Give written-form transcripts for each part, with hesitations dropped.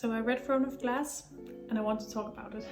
So I read Throne of Glass and I want to talk about it.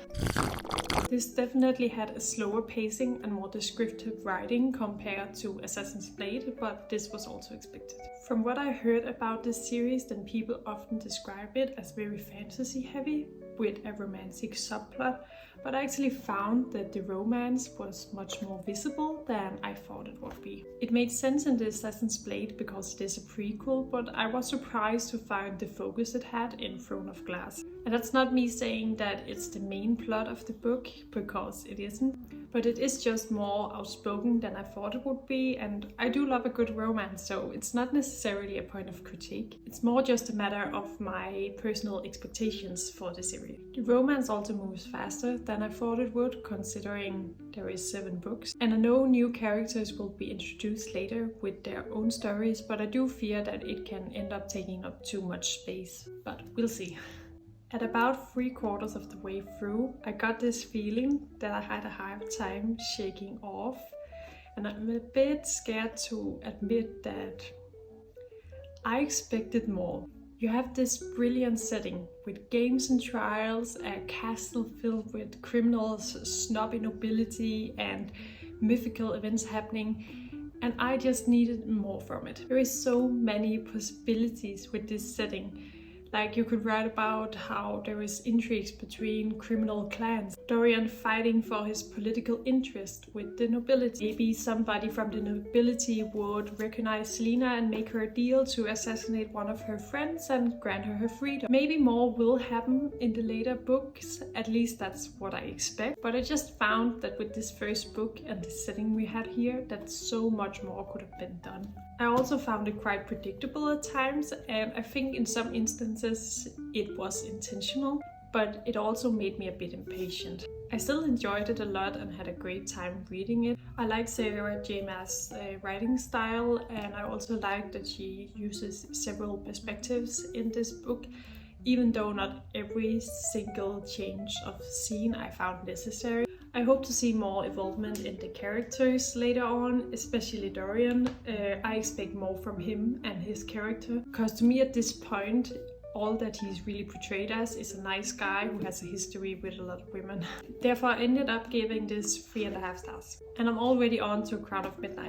This definitely had a slower pacing and more descriptive writing compared to Assassin's Blade, but this was also expected. From what I heard about this series, then people often describe it as very fantasy heavy with a romantic subplot, but I actually found that the romance was much more visible than I thought it would be. It made sense in the Assassin's Blade because it is a prequel, but I was surprised to find the focus it had in Throne of Glass. And that's not me saying that it's the main plot of the book, because it isn't, but it is just more outspoken than I thought it would be, and I do love a good romance, so it's not necessarily a point of critique. It's more just a matter of my personal expectations for the series. The romance also moves faster than I thought it would, considering there is 7 books, and I know new characters will be introduced later with their own stories, but I do fear that it can end up taking up too much space, but we'll see. At about 3/4 of the way through, I got this feeling that I had a hard time shaking off, and I'm a bit scared to admit that I expected more. You have this brilliant setting with games and trials, a castle filled with criminals, snobby nobility, and mythical events happening, and I just needed more from it. There is so many possibilities with this setting. Like, you could write about how there is intrigues between criminal clans, Dorian fighting for his political interest with the nobility. Maybe somebody from the nobility would recognize Selena and make her a deal to assassinate one of her friends and grant her her freedom. Maybe more will happen in the later books, at least that's what I expect. But I just found that with this first book and the setting we had here, that so much more could have been done. I also found it quite predictable at times, and I think in some instances it was intentional, but it also made me a bit impatient. I still enjoyed it a lot and had a great time reading it. I like Sarah J. Maas's writing style, and I also like that she uses several perspectives in this book, even though not every single change of scene I found necessary. I hope to see more involvement in the characters later on, especially Dorian. I expect more from him and his character, because to me at this point, all that he's really portrayed as is a nice guy who has a history with a lot of women. Therefore, I ended up giving this 3.5 stars. And I'm already on to Crown of Midnight.